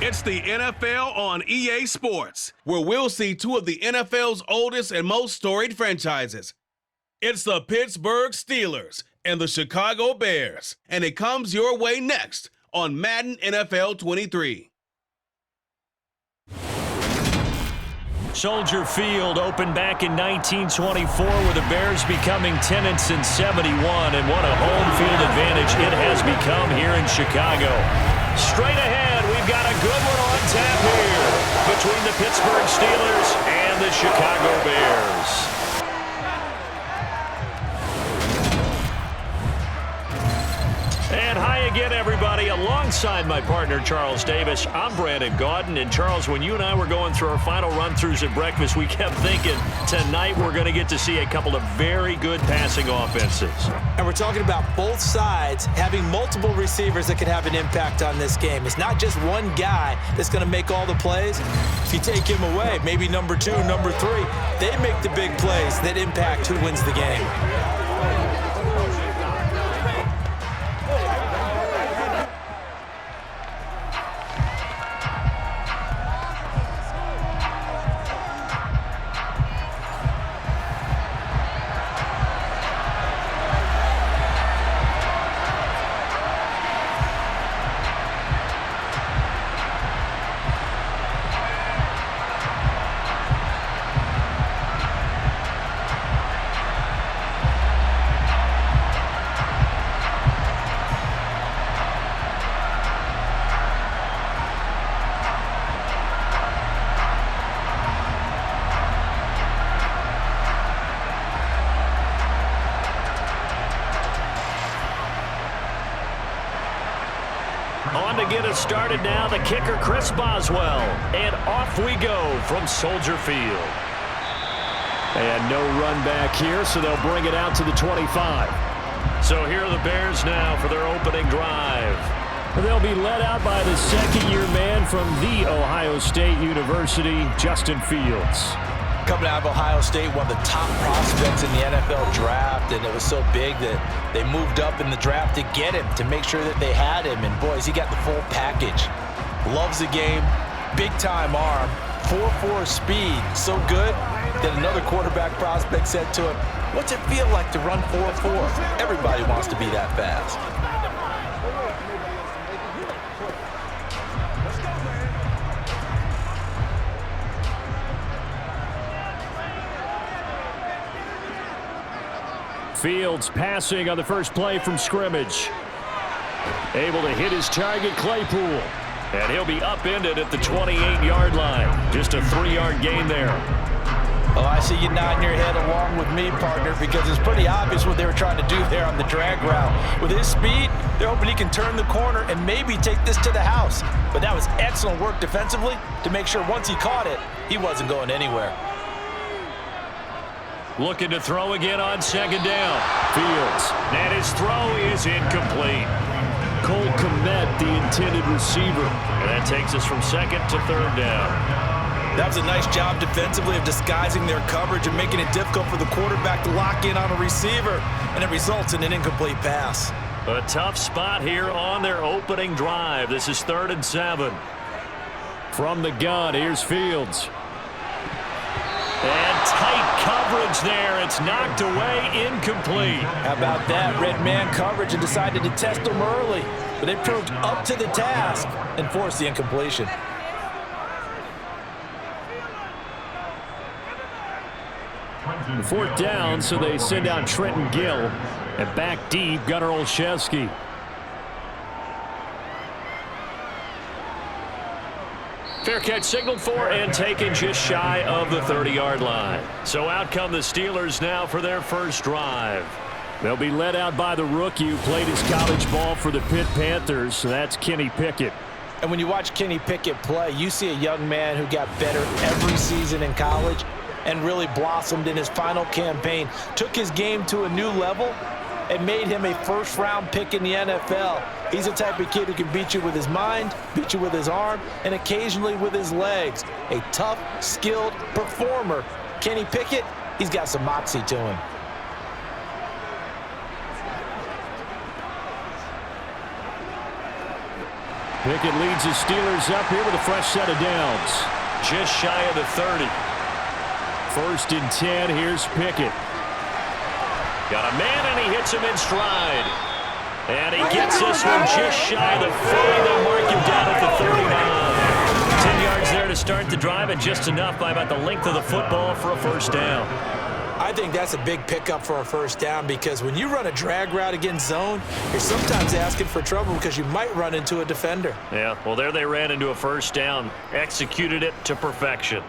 It's the NFL on EA Sports, where we'll see two of the NFL's oldest and most storied franchises. It's the Pittsburgh Steelers and the Chicago Bears, and it comes your way next on Madden NFL 23. Soldier Field opened back in 1924 with the Bears becoming tenants in 71, and what a home field advantage it has become here in Chicago. Straight ahead, we've got a good one on tap here between the Pittsburgh Steelers and the Chicago Bears. And hi again, everybody. Alongside my partner, Charles Davis, I'm Brandon Gaudin. And Charles, when you and I were going through our final run-throughs at breakfast, we kept thinking tonight we're going to get to see a couple of very good passing offenses. And we're talking about both sides having multiple receivers that can have an impact on this game. It's not just one guy that's going to make all the plays. If you take him away, maybe number 2, number 3, they make the big plays that impact who wins the game. On to get us started now, the kicker, Chris Boswell. And off we go from Soldier Field. And no run back here, so they'll bring it out to the 25. So here are the Bears now for their opening drive. They'll be led out by the second-year man from The Ohio State University, Justin Fields. Coming out of Ohio State, one of the top prospects in the NFL draft, and it was so big that they moved up in the draft to get him, to make sure that they had him. And boys, he got the full package. Loves the game, big-time arm, 4.4 speed, so good that another quarterback prospect said to him, "What's it feel like to run 4.4? Everybody wants to be that fast." Fields passing on the first play from scrimmage. Able to hit his target, Claypool. And he'll be upended at the 28-yard line. Just a 3-yard gain there. Oh, I see you nodding your head along with me, partner, because it's pretty obvious what they were trying to do there on the drag route. With his speed, they're hoping he can turn the corner and maybe take this to the house. But that was excellent work defensively to make sure once he caught it, he wasn't going anywhere. Looking to throw again on second down. Fields. And his throw is incomplete. Cole Kmet, the intended receiver. And that takes us from second to third down. That was a nice job defensively of disguising their coverage and making it difficult for the quarterback to lock in on a receiver. And it results in an incomplete pass. A tough spot here on their opening drive. This is 3rd and 7. From the gun, here's Fields. And tight coverage there. It's knocked away, incomplete. How about that? Red man coverage and decided to test them early. But it proved up to the task and forced the incompletion. Fourth down, so they send out Trenton Gill. And back deep, Gunnar Olszewski. Fair catch signaled for and taken just shy of the 30-yard line. So out come the Steelers now for their first drive. They'll be led out by the rookie who played his college ball for the Pitt Panthers. So that's Kenny Pickett. And when you watch Kenny Pickett play, you see a young man who got better every season in college and really blossomed in his final campaign, took his game to a new level, and made him a first-round pick in the NFL. He's the type of kid who can beat you with his mind, beat you with his arm, and occasionally with his legs. A tough, skilled performer. Kenny Pickett, he's got some moxie to him. Pickett leads the Steelers up here with a fresh set of downs. Just shy of the 30. 1st and 10. Here's Pickett. Got a man, and he hits him in stride. And he gets this one just shy of the 40. They'll mark him down at the 39. 10 yards there to start the drive, and just enough by about the length of the football for a first down. I think that's a big pickup for a first down, because when you run a drag route against zone, you're sometimes asking for trouble because you might run into a defender. Yeah, well, there they ran into a first down. Executed it to perfection.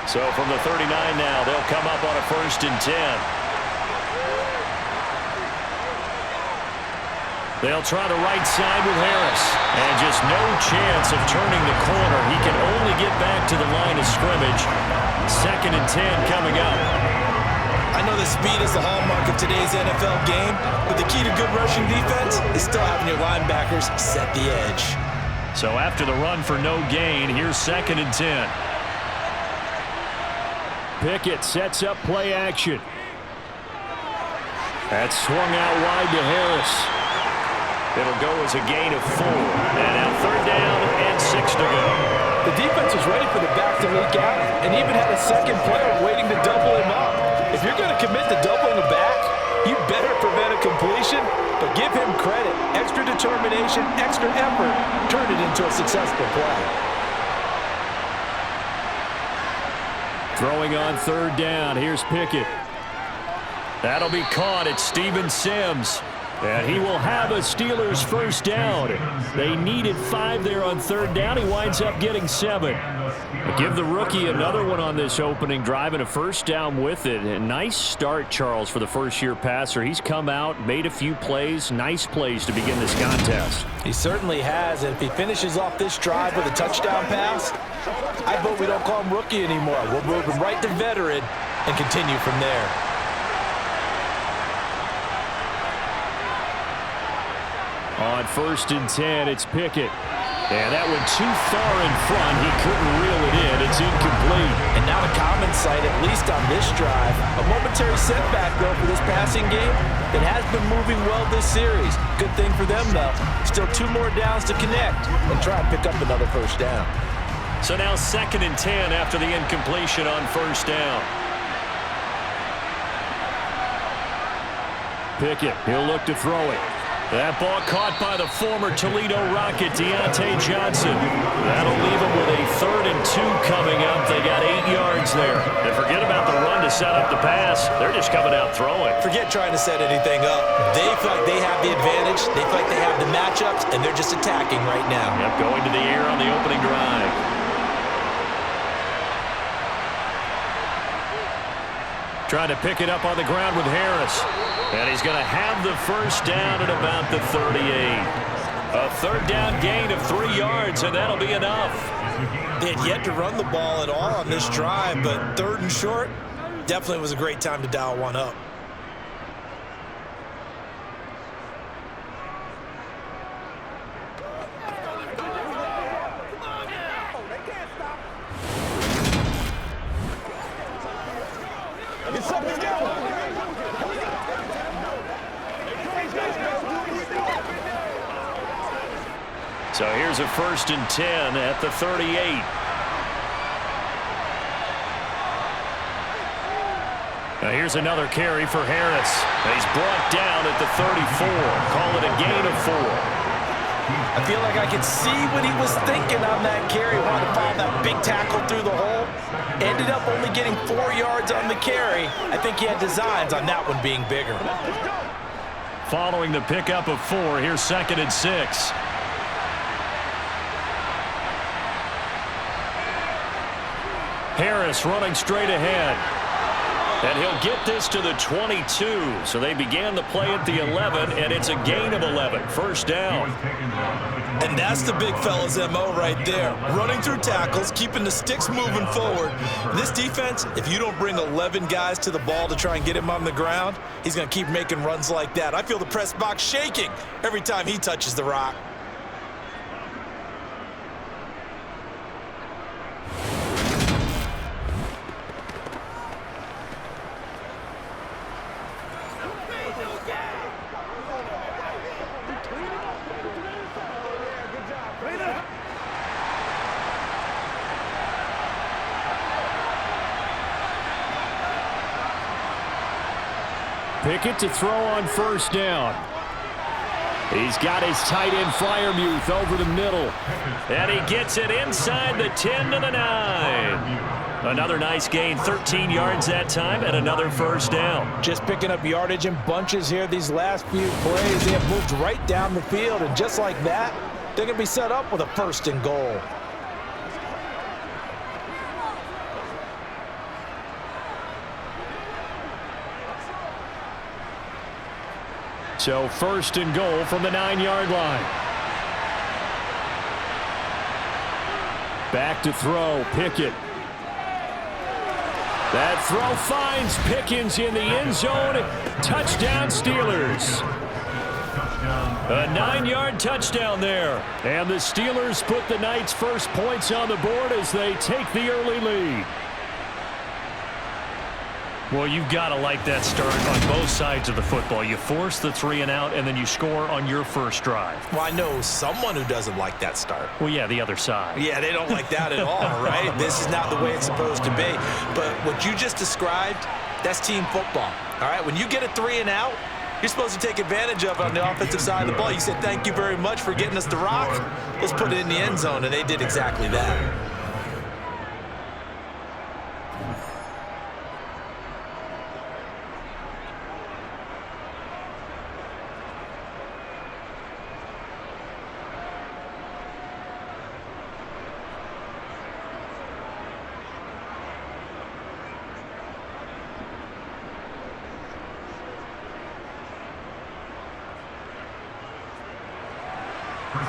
So from the 39 now, they'll come up on a 1st and 10. They'll try the right side with Harris. And just no chance of turning the corner. He can only get back to the line of scrimmage. 2nd and 10 coming up. I know the speed is the hallmark of today's NFL game, but the key to good rushing defense is still having your linebackers set the edge. So after the run for no gain, here's 2nd and 10. Pickett sets up play action. That's swung out wide to Harris. It'll go as a gain of 4. And now 3rd down and 6 to go. The defense was ready for the back to leak out and even had a second player waiting to double him up. If you're going to commit to doubling a back, you better prevent a completion, but give him credit. Extra determination, extra effort, turn it into a successful play. Throwing on 3rd down. Here's Pickett. That'll be caught at Steven Sims. And he will have a Steelers first down. They needed 5 there on 3rd down. He winds up getting 7. Give the rookie another one on this opening drive and a first down with it. A nice start, Charles, for the first-year passer. He's come out, made a few plays, nice plays to begin this contest. He certainly has, and if he finishes off this drive with a touchdown pass, I vote we don't call him rookie anymore. We'll move him right to veteran and continue from there. On 1st and 10, it's Pickett. And that went too far in front. He couldn't reel it in. It's incomplete. And now the common sight, at least on this drive. A momentary setback, though, for this passing game that has been moving well this series. Good thing for them, though. Still 2 more downs to connect and try and pick up another first down. So now 2nd and 10 after the incompletion on 1st down. Pickett, he'll look to throw it. That ball caught by the former Toledo Rocket, Deontay Johnson. That'll leave them with a 3rd and 2 coming up. They got 8 yards there. And forget about the run to set up the pass. They're just coming out throwing. Forget trying to set anything up. They feel like they have the advantage. They feel like they have the matchups, and they're just attacking right now. Yep, going to the air on the opening drive. Trying to pick it up on the ground with Harris. And he's going to have the first down at about the 38. A 3rd down gain of 3 yards, and that'll be enough. They had yet to run the ball at all on this drive, but 3rd and short definitely was a great time to dial one up. So here's a 1st and 10 at the 38. Now here's another carry for Harris. He's brought down at the 34. Call it a gain of 4. I feel like I could see what he was thinking on that carry. Wanted to find that big tackle through the hole. Ended up only getting 4 yards on the carry. I think he had designs on that one being bigger. Following the pickup of 4, here's 2nd and 6. Harris running straight ahead. And he'll get this to the 22. So they began the play at the 11, and it's a gain of 11. First down. And that's the big fella's MO right there. Running through tackles, keeping the sticks moving forward. This defense, if you don't bring 11 guys to the ball to try and get him on the ground, he's going to keep making runs like that. I feel the press box shaking every time he touches the rock. Pickett to throw on first down. He's got his tight end Freiermuth over the middle. And he gets it inside the 10 to the 9. Another nice gain, 13 yards that time, and another first down. Just picking up yardage in bunches here these last few plays. They have moved right down the field, and just like that, they're going to be set up with a 1st and goal. So 1st and goal from the 9-yard line. Back to throw, Pickett. That throw finds Pickens in the end zone. Touchdown, Steelers. A 9-yard touchdown there. And the Steelers put the Knights' first points on the board as they take the early lead. Well, you've got to like that start on both sides of the football. You force the 3 and out, and then you score on your first drive. Well, I know someone who doesn't like that start. Well, yeah, the other side. Yeah, they don't like that at all, right? This is not the way it's supposed to be. But what you just described, that's team football, all right? When you get a 3 and out, you're supposed to take advantage of it on the offensive side of the ball. You said, thank you very much for getting us the rock. Let's put it in the end zone, and they did exactly that.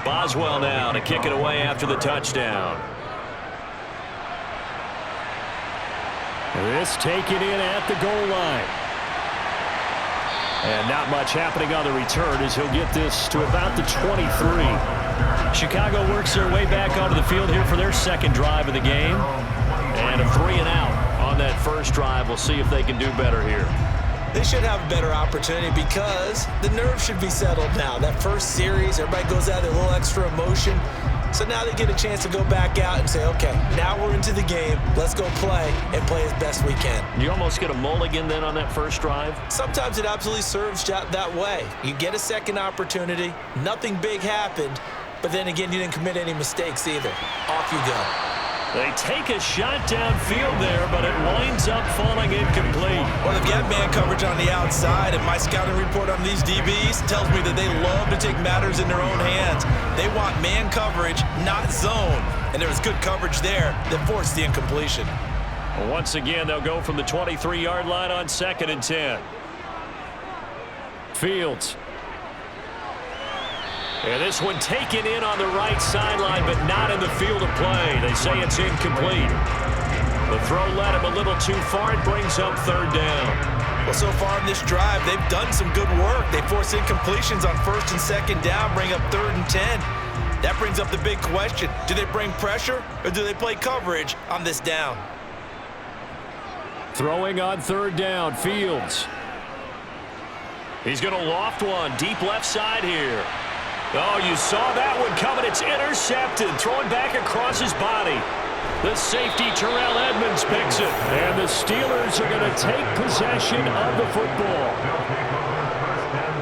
Boswell now to kick it away after the touchdown. This taken in at the goal line. And not much happening on the return as he'll get this to about the 23. Chicago works their way back onto the field here for their second drive of the game. And a 3 and out on that first drive. We'll see if they can do better here. They should have a better opportunity because the nerves should be settled now. That first series, everybody goes out there, a little extra emotion. So now they get a chance to go back out and say, okay, now we're into the game. Let's go play and play as best we can. You almost get a mulligan then on that first drive? Sometimes it absolutely serves that way. You get a second opportunity. Nothing big happened. But then again, you didn't commit any mistakes either. Off you go. They take a shot downfield there, but it winds up falling incomplete. Well, they've got man coverage on the outside, and my scouting report on these DBs tells me that they love to take matters in their own hands. They want man coverage, not zone. And there was good coverage there that forced the incompletion. Well, once again, they'll go from the 23-yard line on 2nd and 10. Fields. And this one taken in on the right sideline, but not in the field of play. They say it's incomplete. The throw led him a little too far. It brings up 3rd down. Well, so far in this drive, they've done some good work. They force incompletions on 1st and 2nd down, bring up 3rd and 10. That brings up the big question. Do they bring pressure, or do they play coverage on this down? Throwing on 3rd down, Fields. He's going to loft one, deep left side here. Oh, you saw that one coming. It's intercepted. Throwing back across his body. The safety, Terrell Edmonds, picks it. And the Steelers are going to take possession of the football.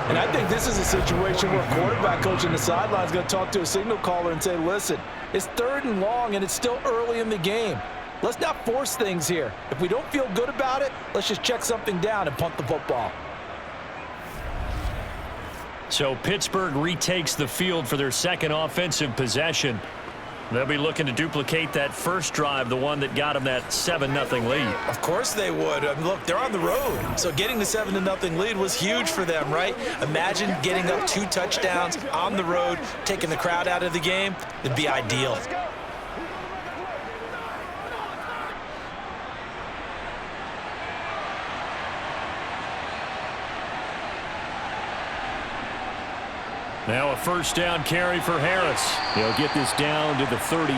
And I think this is a situation where a quarterback coach in the sideline is going to talk to a signal caller and say, listen, it's 3rd and long, and it's still early in the game. Let's not force things here. If we don't feel good about it, let's just check something down and punt the football. So Pittsburgh retakes the field for their second offensive possession. They'll be looking to duplicate that first drive, the one that got them that 7-0 lead. Of course they would. Look, they're on the road. So getting the 7-0 lead was huge for them, right? Imagine getting up 2 touchdowns on the road, taking the crowd out of the game. It'd be ideal. Now a 1st down carry for Harris. He'll get this down to the 38.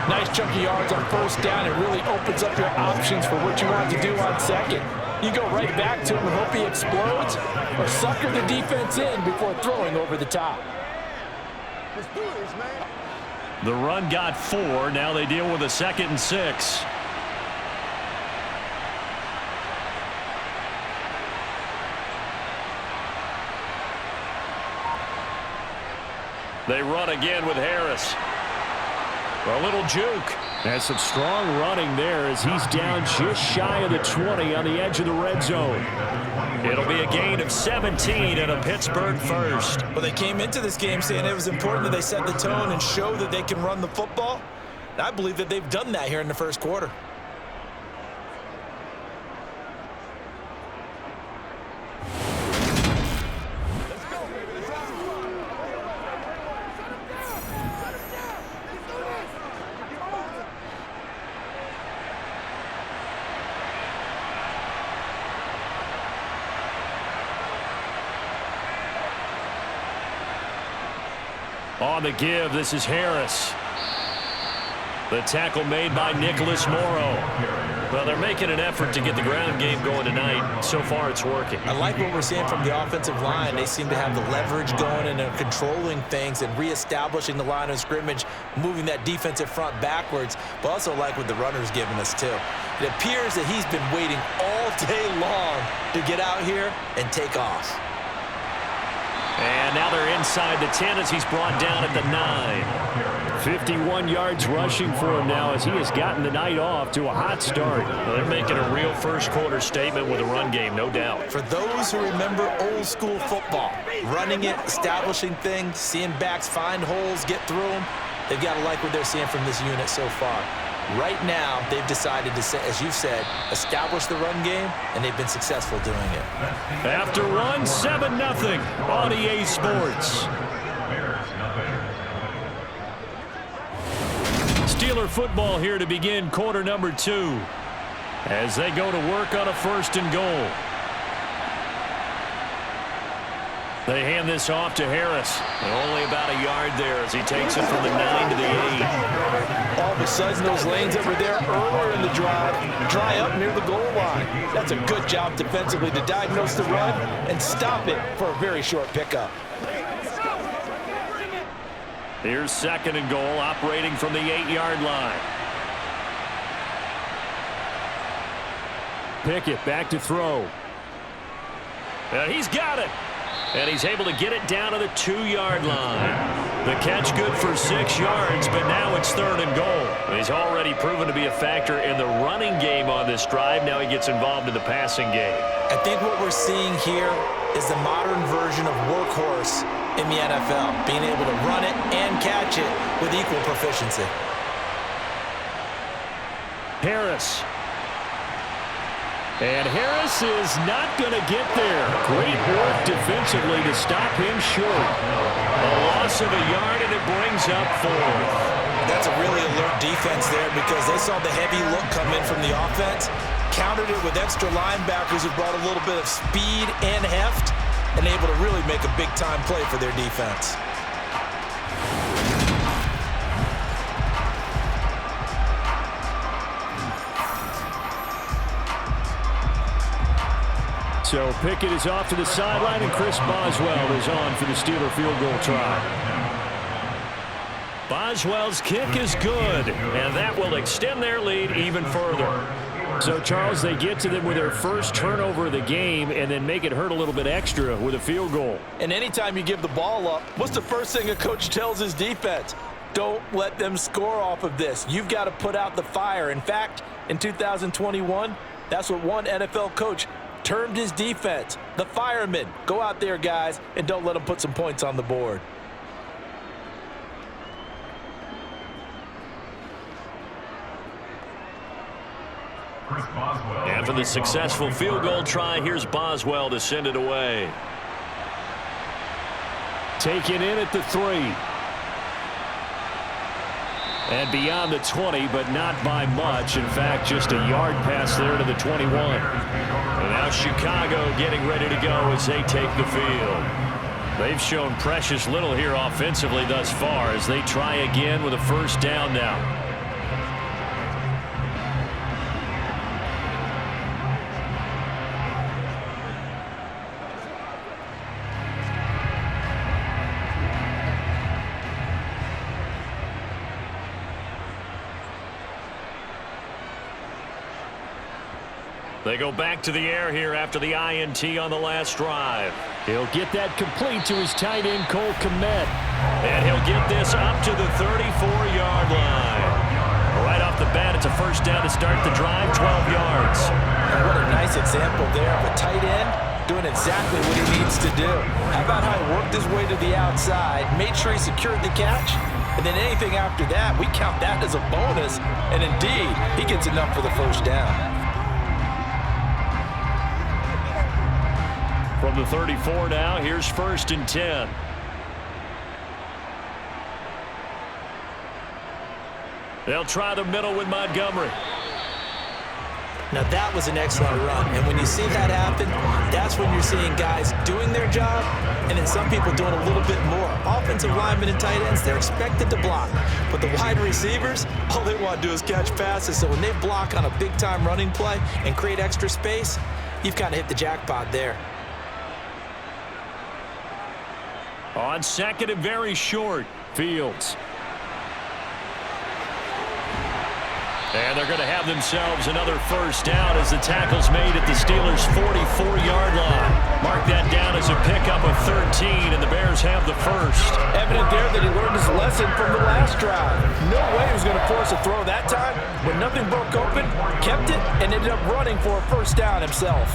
Nice chunky yards on 1st down. It really opens up your options for what you want to do on 2nd. You go right back to him and hope he explodes, or sucker the defense in before throwing over the top. The run got 4. Now they deal with a 2nd and 6. 2 They run again with Harris. A little juke. And some strong running there as he's down just shy of the 20 on the edge of the red zone. It'll be a gain of 17 and a Pittsburgh first. Well, they came into this game saying it was important that they set the tone and show that they can run the football. And I believe that they've done that here in the first quarter. On the give, this is Harris. The tackle made by Nicholas Morrow. Well, they're making an effort to get the ground game going tonight. So far, it's working. I like what we're seeing from the offensive line. They seem to have the leverage going and they're controlling things and reestablishing the line of scrimmage, moving that defensive front backwards, but also like what the runner's giving us, too. It appears that he's been waiting all day long to get out here and take off. And now they're inside the 10 as he's brought down at the 9. 51 yards rushing for him now as he has gotten the night off to a hot start. Well, they're making a real first quarter statement with a run game, no doubt. For those who remember old school football, running it, establishing things, seeing backs find holes, get through them, they've got to like what they're seeing from this unit so far. Right now, they've decided to, as you said, establish the run game, and they've been successful doing it. After one, 7-0 on EA Sports. Steeler football here to begin quarter number 2 as they go to work on a 1st and goal. They hand this off to Harris. And only about a yard there as he takes it from the 9 to the 8. All of a sudden, those lanes that were there earlier in the drive dry up near the goal line. That's a good job defensively to diagnose the run and stop it for a very short pickup. Here's 2nd and goal, operating from the 8-yard line. Pickett back to throw. And he's got it. And he's able to get it down to the 2-yard line. The catch good for 6 yards, but now it's 3rd and goal. He's already proven to be a factor in the running game on this drive. Now he gets involved in the passing game. I think what we're seeing here is the modern version of workhorse in the NFL, being able to run it and catch it with equal proficiency. Harris. And Harris is not going to get there. Great work defensively to stop him short. A loss of a yard, and it brings up 4th. That's a really alert defense there because they saw the heavy look come in from the offense, countered it with extra linebackers who brought a little bit of speed and heft, and able to really make a big-time play for their defense. So Pickett is off to the sideline, and Chris Boswell is on for the Steeler field goal try. Boswell's kick is good, and that will extend their lead even further. So, Charles, they get to them with their first turnover of the game and then make it hurt a little bit extra with a field goal. And anytime you give the ball up, what's the first thing a coach tells his defense? Don't let them score off of this. You've got to put out the fire. In fact, in 2021, that's what one NFL coach termed his defense, the firemen. Go out there, guys, and don't let them put some points on the board. After the successful field goal try, here's Boswell to send it away. Taken in at the 3. And beyond the 20, but not by much. In fact, just a yard pass there to the 21. And now Chicago getting ready to go as they take the field. They've shown precious little here offensively thus far as they try again with a first down now. They go back to the air here after the INT on the last drive. He'll get that complete to his tight end, Cole Kmet. And he'll get this up to the 34-yard line. Right off the bat, it's a first down to start the drive, 12 yards. And what a nice example there of a tight end doing exactly what he needs to do. How about how he worked his way to the outside, made sure he secured the catch, and then anything after that, we count that as a bonus. And indeed, he gets enough for the first down. From the 34 now, here's 1st and 10. They'll try the middle with Montgomery. Now that was an excellent run, and when you see that happen, that's when you're seeing guys doing their job, and then some people doing a little bit more. Offensive linemen and tight ends, they're expected to block, but the wide receivers, all they want to do is catch passes, so when they block on a big-time running play and create extra space, you've kind of hit the jackpot there. On 2nd and very short, Fields. And they're going to have themselves another first down as the tackle's made at the Steelers' 44-yard line. Mark that down as a pickup of 13, and the Bears have the first. Evident there that he learned his lesson from the last drive. No way he was going to force a throw that time. When nothing broke open, kept it, and ended up running for a first down himself.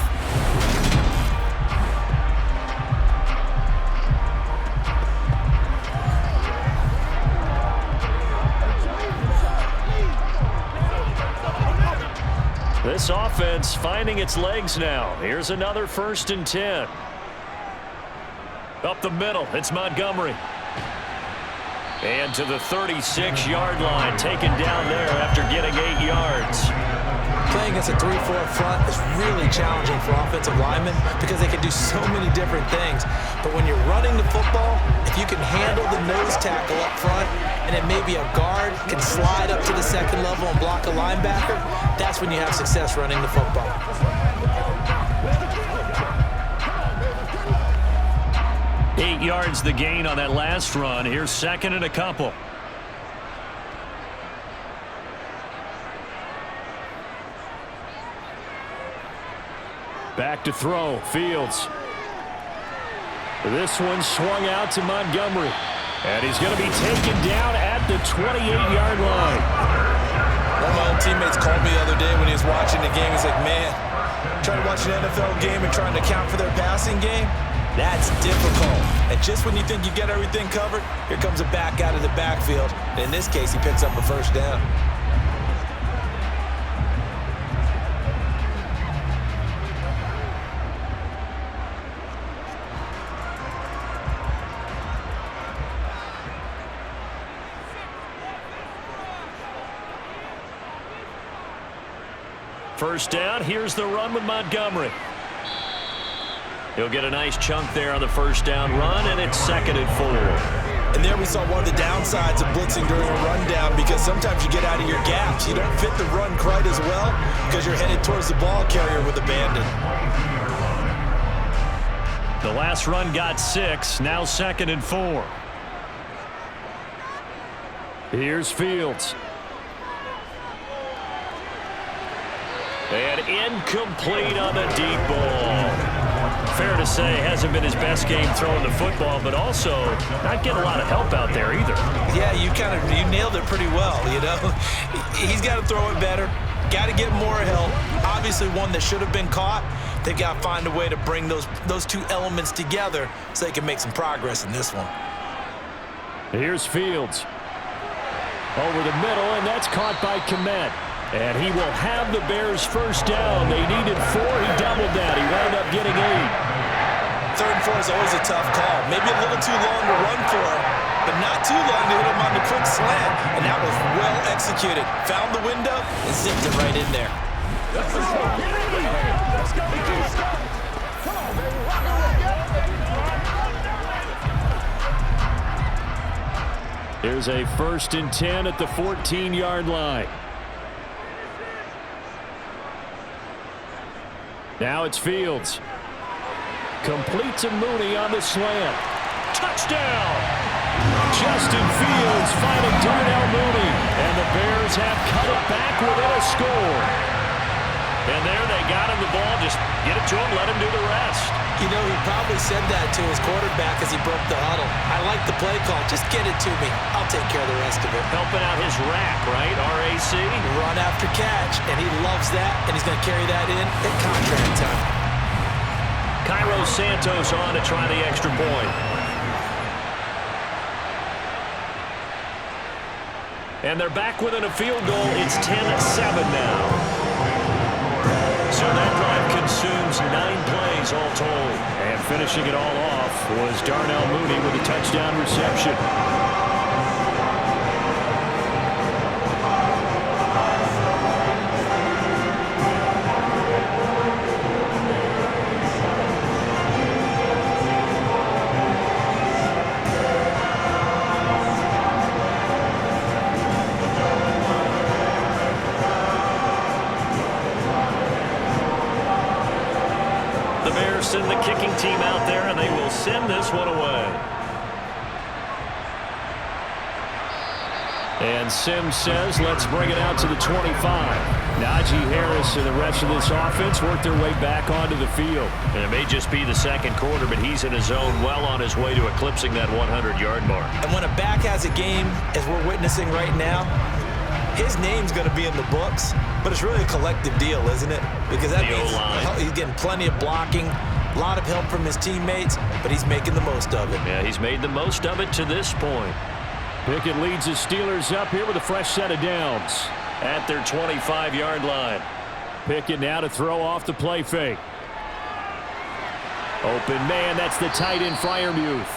This offense finding its legs now. Here's another 1st and 10. Up the middle, it's Montgomery. And to the 36-yard line, taken down there after getting 8 yards. Playing against a 3-4 front is really challenging for offensive linemen because they can do so many different things. But when you're running the football, if you can handle the nose tackle up front, and then maybe a guard can slide up to the 2nd level and block a linebacker, that's when you have success running the football. Eight yards the gain on that last run. Here's 2nd and a couple. Back to throw, Fields. This one swung out to Montgomery. And he's going to be taken down at the 28-yard line. One of my old teammates called me the other day when he was watching the game. He's like, man, trying to watch an NFL game and trying to account for their passing game, that's difficult. And just when you think you get everything covered, here comes a back out of the backfield. And in this case, he picks up a first down. First down, here's the run with Montgomery. He'll get a nice chunk there on the first down run, and it's 2nd and 4. And there we saw one of the downsides of blitzing during a rundown, because sometimes you get out of your gaps. You don't fit the run quite as well because you're headed towards the ball carrier with abandon. The last run got 6, now 2nd and 4. Here's Fields. And incomplete on the deep ball. Fair to say, hasn't been his best game throwing the football, but also not getting a lot of help out there either. Yeah, you nailed it pretty well, you know. He's got to throw it better, got to get more help. Obviously one that should have been caught. They've got to find a way to bring those two elements together so they can make some progress in this one. Here's Fields. Over the middle, and that's caught by Kmet. And he will have the Bears first down. They needed 4. He doubled that. He wound up getting 8. 3rd and 4 is always a tough call. Maybe a little too long to run for him, but not too long to hit him on the quick slant. And that was well executed. Found the window and zipped it right in there. Here's a 1st and 10 at the 14-yard line. Now it's Fields. Complete to Mooney on the slant. Touchdown! Justin Fields finding Darnell Mooney. And the Bears have cut it back within a score. And there they got him the ball. Just get it to him, let him do the rest. You know, he probably said that to his quarterback as he broke the huddle. I like the play call. Just get it to me. I'll take care of the rest of it. Helping out his rack, right? RAC. Run after catch, and he loves that, and he's going to carry that in at contract time. Cairo Santos on to try the extra point. And they're back within a field goal. It's 10-7 now. So that drive consumes 9 plays all told. And finishing it all off was Darnell Mooney with a touchdown reception. Send the kicking team out there, and they will send this one away. And Sim says, let's bring it out to the 25. Najee Harris and the rest of this offense work their way back onto the field. And it may just be the second quarter, but he's in his zone, well on his way to eclipsing that 100-yard mark. And when a back has a game, as we're witnessing right now, his name's going to be in the books, but it's really a collective deal, isn't it? Because that means he's getting plenty of blocking, a lot of help from his teammates, but he's making the most of it. Yeah, he's made the most of it to this point. Pickett leads the Steelers up here with a fresh set of downs. At their 25-yard line. Pickett now to throw off the play fake. Open man, that's the tight end Freiermuth.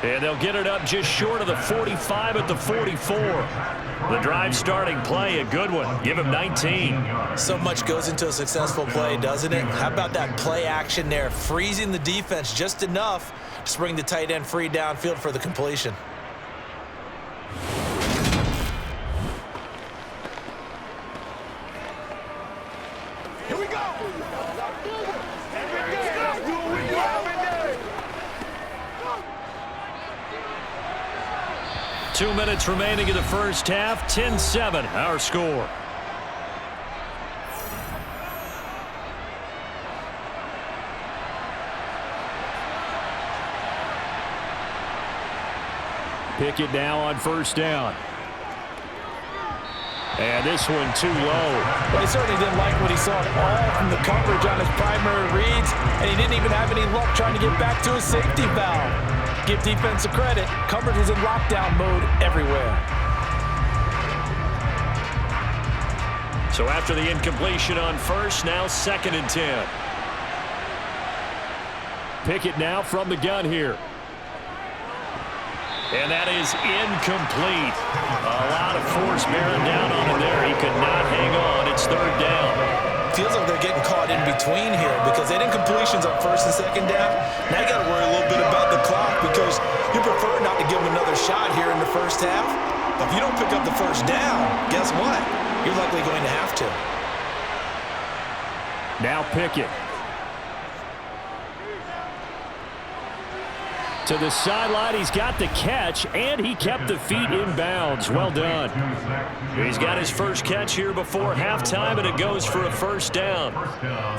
And they'll get it up just short of the 45 at the 44. The drive starting play, a good one. Give him 19. So much goes into a successful play, doesn't it? How about that play action there? Freezing the defense just enough to bring the tight end free downfield for the completion. Here we go. 2 minutes remaining in the first half. 10-7, our score. Pickett now on first down. And this one too low. But he certainly didn't like what he saw at all from the coverage on his primary reads, and he didn't even have any luck trying to get back to his safety valve. Give defense a credit. Coverage was in lockdown mode everywhere. So after the incompletion on first, now 2nd and 10. Pickett now from the gun here. And that is incomplete. A lot of force bearing down on him there. He could not hang on. It's 3rd down. Feels like they're getting caught in between here because they had incompletions on 1st and 2nd down. Now you got to worry a little bit about the clock because you prefer not to give them another shot here in the first half. But if you don't pick up the 1st down, guess what? You're likely going to have to. Now Pickett. To the sideline, he's got the catch, and he kept the feet in bounds. Well done. He's got his first catch here before halftime, and it goes for a 1st down.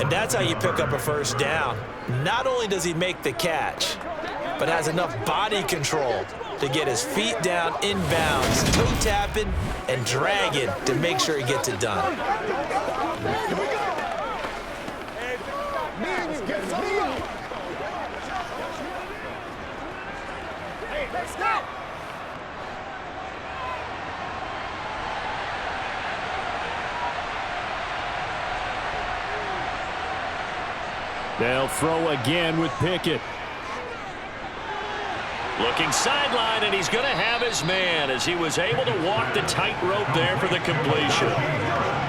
And that's how you pick up a 1st down. Not only does he make the catch, but has enough body control to get his feet down in bounds, toe tapping and dragging to make sure he gets it done. Let's go! They'll throw again with Pickett. Looking sideline, and he's going to have his man as he was able to walk the tightrope there for the completion.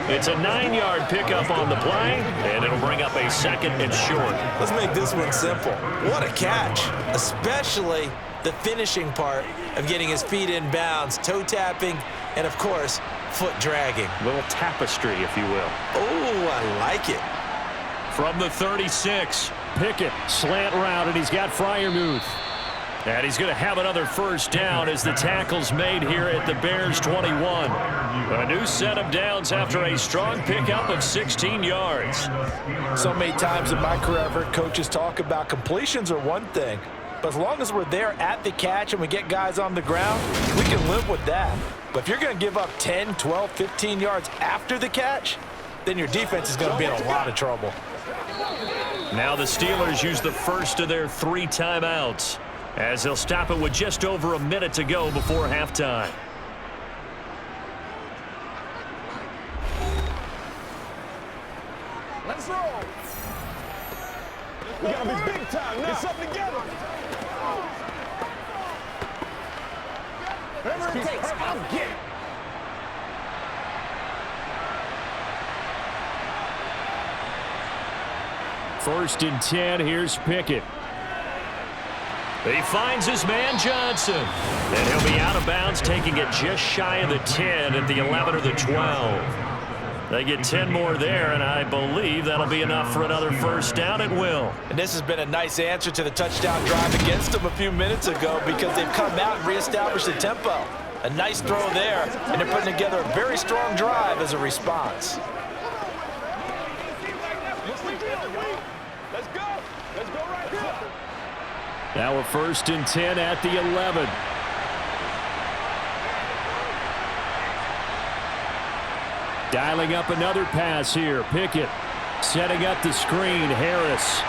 It's a 9-yard pickup on the play, and it'll bring up a 2nd and short. Let's make this one simple. What a catch, especially the finishing part of getting his feet in bounds, toe tapping, and of course, foot dragging. A little tapestry, if you will. Oh, I like it. From the 36, Pickett, slant route, and he's got Freiermuth. And he's going to have another first down as the tackle's made here at the Bears 21. A new set of downs after a strong pickup of 16 yards. So many times in my career, I've heard coaches talk about completions are one thing, but as long as we're there at the catch and we get guys on the ground, we can live with that. But if you're going to give up 10, 12, 15 yards after the catch, then your defense is going to be in a lot of trouble. Now the Steelers use the first of their 3 timeouts, as they'll stop it with just over a minute to go before halftime. Let's roll. We gotta be big time now. Get something together. Whatever it takes, I'll get it. First and 10, here's Pickett. He finds his man Johnson. And he'll be out of bounds, taking it just shy of the 10 at the 11 or the 12. They get 10 more there, and I believe that'll be enough for another first down. It will. And this has been a nice answer to the touchdown drive against them a few minutes ago because they've come out and reestablished the tempo. A nice throw there, and they're putting together a very strong drive as a response. Let's go. Let's go right here. Now a first and 10 at the 11. Dialing up another pass here. Pickett setting up the screen. Harris.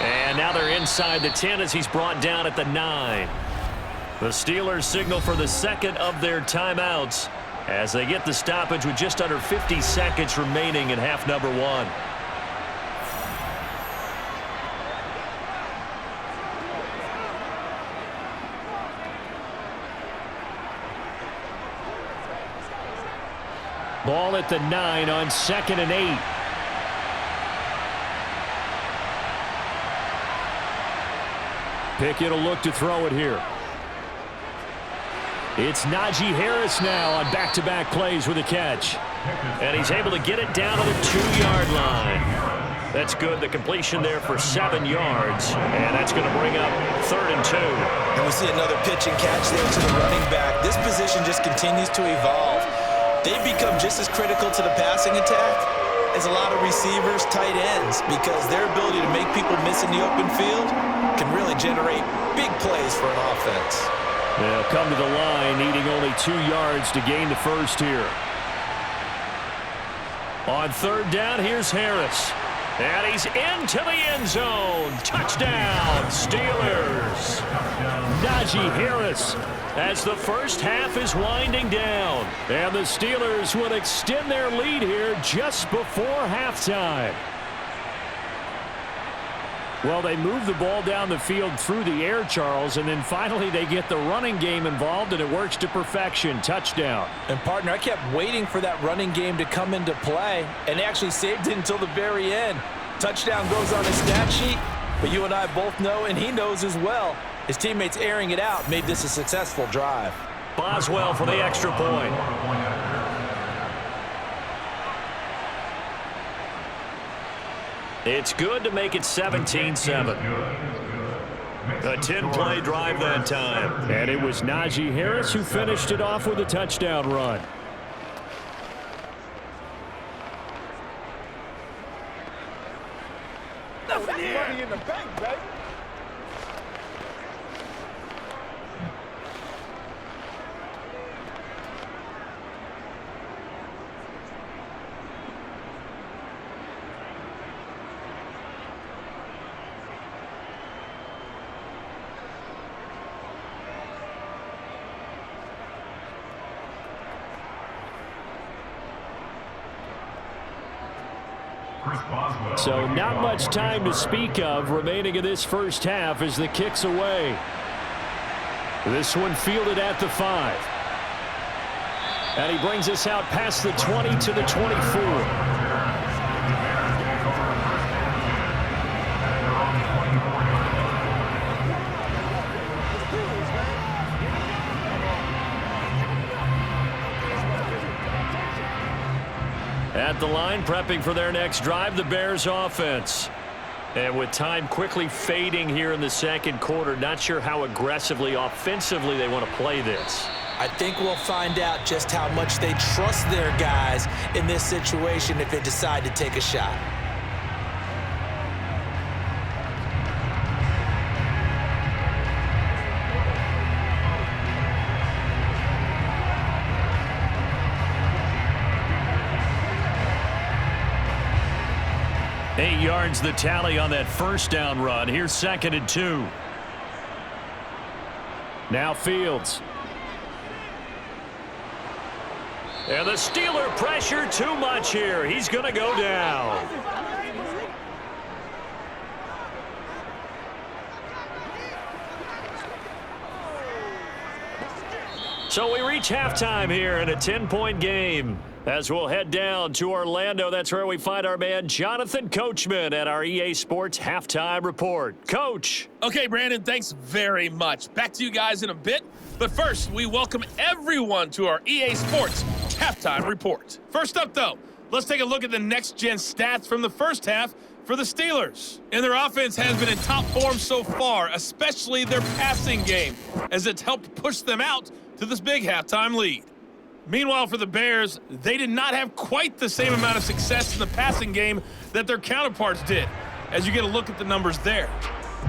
And now they're inside the 10 as he's brought down at the 9. The Steelers signal for the second of their timeouts as they get the stoppage with just under 50 seconds remaining in half number 1. Ball at the 9 on 2nd and 8. Pickett will look to throw it here. It's Najee Harris now on back-to-back plays with a catch. And he's able to get it down to the 2-yard line. That's good. The completion there for 7 yards. And that's going to bring up 3rd and 2. And we see another pitch and catch there to the running back. This position just continues to evolve. They've become just as critical to the passing attack as a lot of receivers, tight ends, because their ability to make people miss in the open field can really generate big plays for an offense. They'll come to the line, needing only 2 yards to gain the first here. On 3rd down, here's Harris. And he's into the end zone. Touchdown, Steelers. Najee Harris as the first half is winding down. And the Steelers will extend their lead here just before halftime. Well, they move the ball down the field through the air, Charles, and then finally they get the running game involved, and it works to perfection. Touchdown. And, partner, I kept waiting for that running game to come into play, and they actually saved it until the very end. Touchdown goes on his stat sheet, but you and I both know, and he knows as well, his teammates airing it out made this a successful drive. Boswell for the extra point. It's good to make it 17-7. A 10-play drive that time. And it was Najee Harris who finished it off with a touchdown run. Money in the bank, baby. So not much time to speak of remaining in this first half as the kick's away. This one fielded at the 5. And he brings us out past the 20 to the 24. At the line, prepping for their next drive, the Bears offense. And with time quickly fading here in the second quarter, not sure how aggressively, offensively they want to play this. I think we'll find out just how much they trust their guys in this situation if they decide to take a shot. Eight yards the tally on that first down run. Here's 2nd and 2. Now Fields. And the Steeler pressure too much here. He's going to go down. So we reach halftime here in a 10-point game. As we'll head down to Orlando, that's where we find our man Jonathan Coachman at our EA Sports Halftime Report. Coach. Okay, Brandon, thanks very much. Back to you guys in a bit. But first, we welcome everyone to our EA Sports Halftime Report. First up, though, let's take a look at the next-gen stats from the first half for the Steelers. And their offense has been in top form so far, especially their passing game, as it's helped push them out to this big halftime lead. Meanwhile, for the Bears, they did not have quite the same amount of success in the passing game that their counterparts did, as you get a look at the numbers there.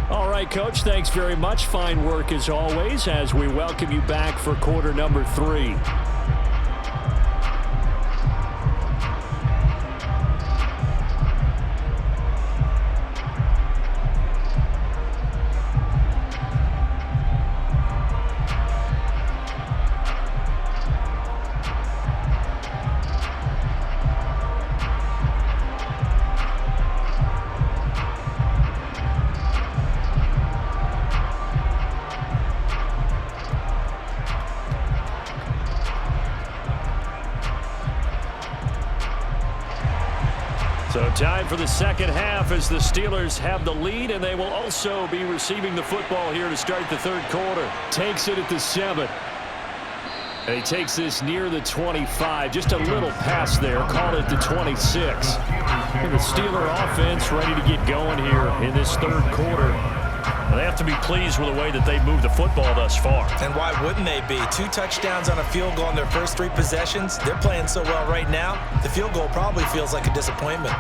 All right, Coach, thanks very much. Fine work as always as we welcome you back for quarter number 3. So time for the second half as the Steelers have the lead, and they will also be receiving the football here to start the third quarter. Takes it at the 7. And he takes this near the 25. Just a little pass there. Call it the 26. And the Steeler offense ready to get going here in this third quarter. They have to be pleased with the way that they've moved the football thus far. And why wouldn't they be? 2 touchdowns on a field goal in their first 3 possessions. They're playing so well right now, the field goal probably feels like a disappointment.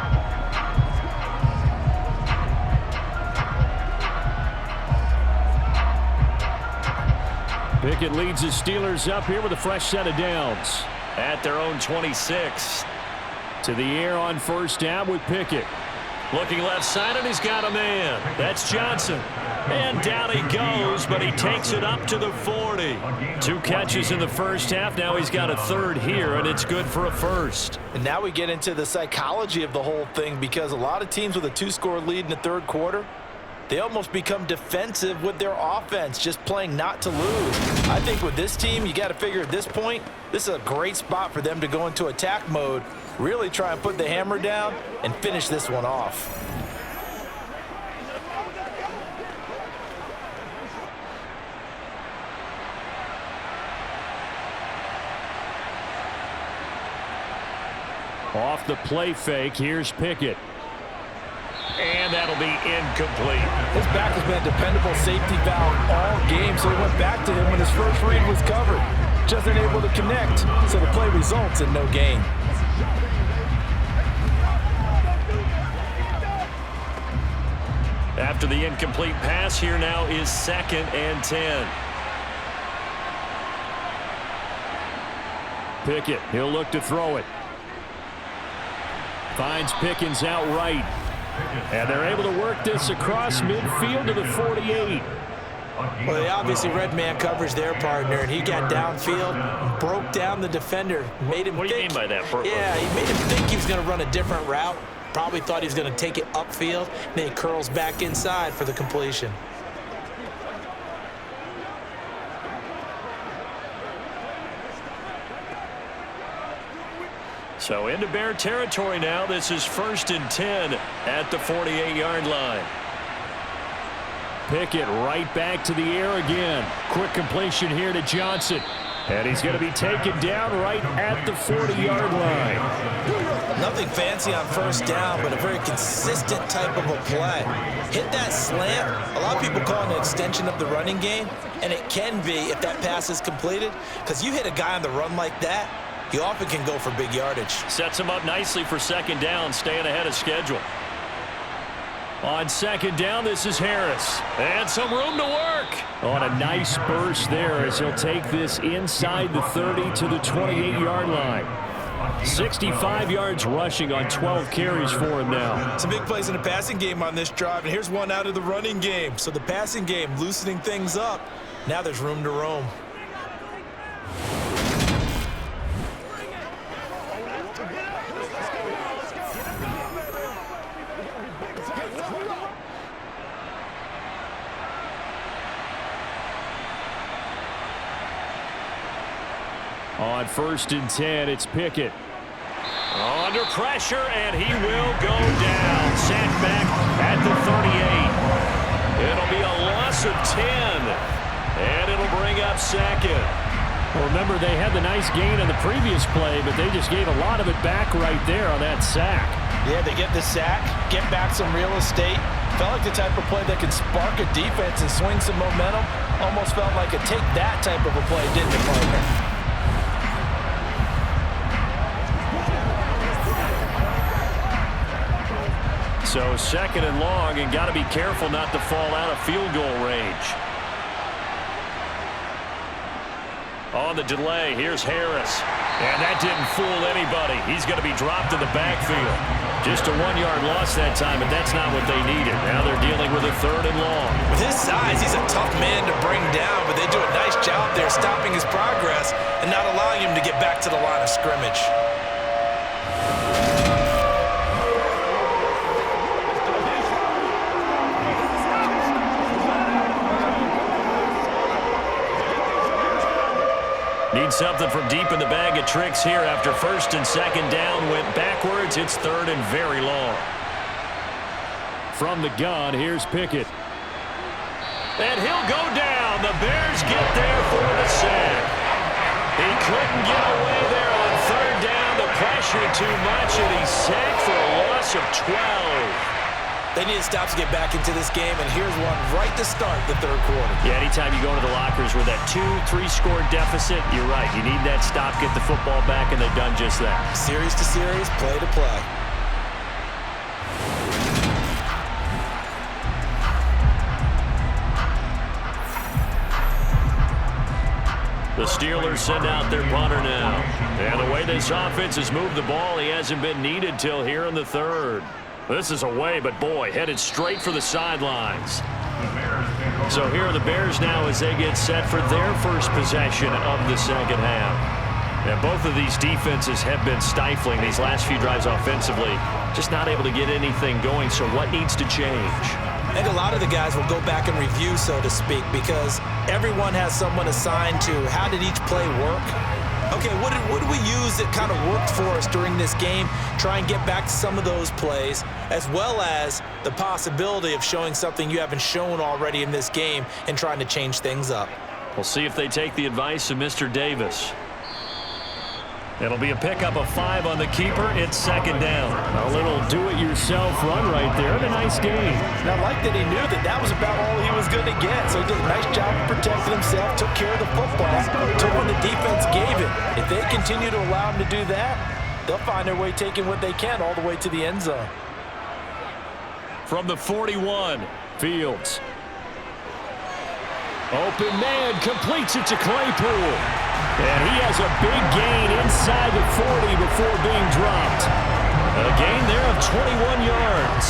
Pickett leads the Steelers up here with a fresh set of downs. At their own 26. To the air on first down with Pickett. Looking left side, and he's got a man. That's Johnson. And down he goes, but he takes it up to the 40. 2 catches in the first half. Now he's got a third here, and it's good for a first. And now we get into the psychology of the whole thing, because a lot of teams with a 2-score lead in the third quarter, they almost become defensive with their offense, just playing not to lose. I think with this team, you got to figure at this point, this is a great spot for them to go into attack mode, really try and put the hammer down and finish this one off. Off the play fake, here's Pickett. And that'll be incomplete. His back has been a dependable safety valve all game, so he went back to him when his first read was covered. Just unable to connect, so the play results in no gain. After the incomplete pass, here now is 2nd and 10. Pickett, he'll look to throw it. Finds Pickens out right. And they're able to work this across midfield to the 48. Well, they obviously read man coverage their partner, and he got downfield and broke down the defender. Made him What do you mean by that, Brooklyn? Yeah, he made him think he was going to run a different route. Probably thought he was going to take it upfield. Then he curls back inside for the completion. So into Bear territory now. This is 1st and 10 at the 48-yard line. Pickett right back to the air again. Quick completion here to Johnson. And he's going to be taken down right at the 40-yard line. Nothing fancy on first down, but a very consistent type of a play. Hit that slant. A lot of people call it an extension of the running game, and it can be if that pass is completed, because you hit a guy on the run like that, he often can go for big yardage. Sets him up nicely for second down, staying ahead of schedule. On second down, this is Harris. And some room to work. On a nice burst there as he'll take this inside the 30 to the 28-yard line. 65 yards rushing on 12 carries for him now. Some big plays in the passing game on this drive, and here's one out of the running game. So the passing game loosening things up. Now there's room to roam. On 1st and 10, it's Pickett. Under pressure, and he will go down. Sacked back at the 38. It'll be a loss of 10, and it'll bring up second. Well, remember, they had the nice gain on the previous play, but they just gave a lot of it back right there on that sack. Yeah, they get the sack, get back some real estate. Felt like the type of play that could spark a defense and swing some momentum. Almost felt like a take that type of a play, didn't it, partner? So second and long, and got to be careful not to fall out of field goal range. On the delay, here's Harris. And that didn't fool anybody. He's going to be dropped in the backfield. Just a 1-yard loss that time, but that's not what they needed. Now they're dealing with a 3rd and long. With his size, he's a tough man to bring down, but they do a nice job there stopping his progress and not allowing him to get back to the line of scrimmage. Need something from deep in the bag of tricks here after 1st and 2nd down. Went backwards. It's 3rd and very long. From the gun, here's Pickett. And he'll go down. The Bears get there for the sack. He couldn't get away there on 3rd down. The pressure too much, and he's sacked for a loss of 12. They need to stop to get back into this game, and here's one right to start the 3rd quarter. Yeah, anytime you go into the lockers with that 2-3 score deficit, you're right. You need that stop, get the football back, and they've done just that. Series to series, play to play. The Steelers send out their punter now. And the way this offense has moved the ball, he hasn't been needed till here in the 3rd. This is away, but boy, headed straight for the sidelines. So here are the Bears now as they get set for their first possession of the 2nd half. And both of these defenses have been stifling these last few drives offensively. Just not able to get anything going, so what needs to change? I think a lot of the guys will go back and review, so to speak, because everyone has someone assigned to how did each play work. Okay, what did we use that kind of worked for us during this game? Try and get back to some of those plays, as well as the possibility of showing something you haven't shown already in this game and trying to change things up. We'll see if they take the advice of Mr. Davis. It'll be a pickup of 5 on the keeper. It's 2nd down. A little do-it-yourself run right there. And a nice game. And I like that he knew that that was about all he was going to get. So he did a nice job of protecting himself, took care of the football, took when the defense gave it. If they continue to allow him to do that, they'll find their way taking what they can all the way to the end zone. From the 41, Fields. Open man, completes it to Claypool. And he has a big gain inside the 40 before being dropped. A gain there of 21 yards.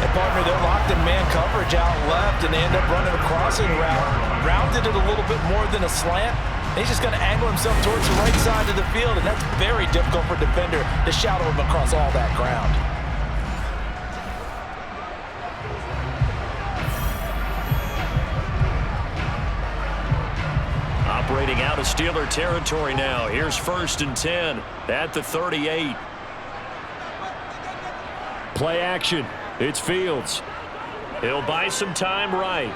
And partner, they're locked in man coverage out left, and they end up running a crossing route. Rounded it a little bit more than a slant. He's just going to angle himself towards the right side of the field, and that's very difficult for a defender to shadow him across all that ground. Operating out of Steeler territory now. Here's 1st and 10 at the 38. Play action. It's Fields. He'll buy some time right.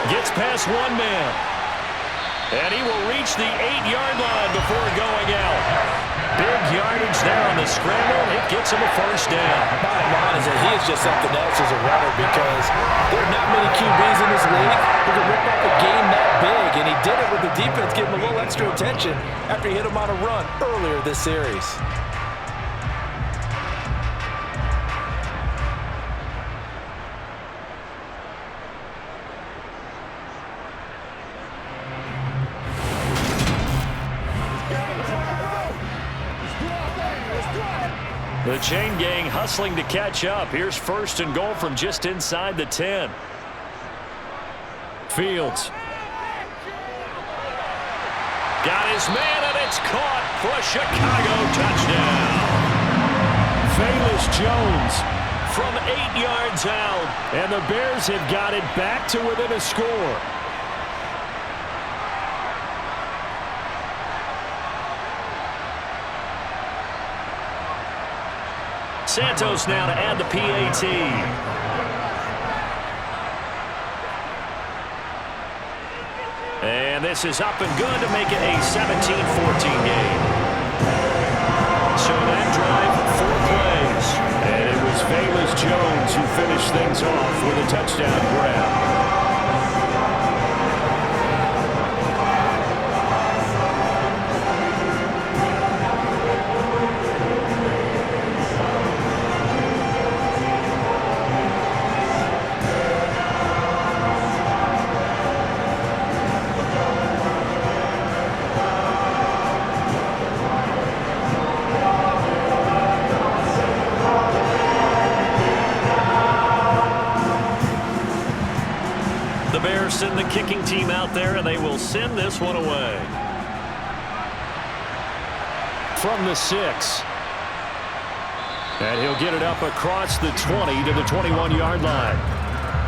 Gets past one man. And he will reach the 8-yard line before going out. Big yardage there on the scramble. It gets him a first down. Bottom line is that he is just something else as a runner because there are not many QBs in this league who can rip up a game that big. And he did it with the defense giving him a little extra attention after he hit him on a run earlier this series. The chain gang hustling to catch up. Here's first and goal from just inside the 10. Fields. Got his man, and it's caught for a Chicago touchdown. Velus Jones from 8 yards out. And the Bears have got it back to within a score. Santos now to add the PAT. And this is up and good to make it a 17-14 game. So that drive, 4 plays. And it was Velus Jones who finished things off with a touchdown grab. Send the kicking team out there, and they will send this one away. From the 6. And he'll get it up across the 20 to the 21-yard line.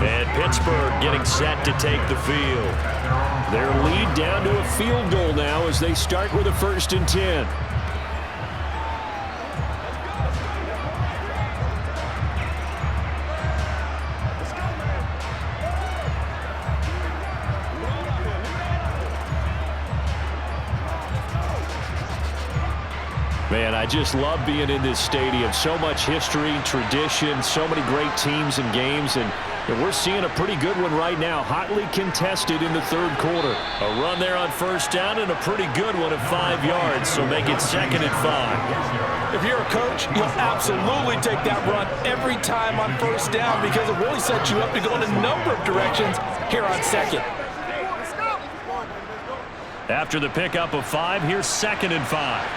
And Pittsburgh getting set to take the field. Their lead down to a field goal now as they start with a 1st and 10. Man, I just love being in this stadium. So much history, tradition, so many great teams and games, and we're seeing a pretty good one right now. Hotly contested in the 3rd quarter. A run there on 1st down and a pretty good one at 5 yards, so make it 2nd and 5. If you're a coach, you'll absolutely take that run every time on 1st down because it really sets you up to go in a number of directions here on 2nd. After the pickup of 5, here's 2nd and 5.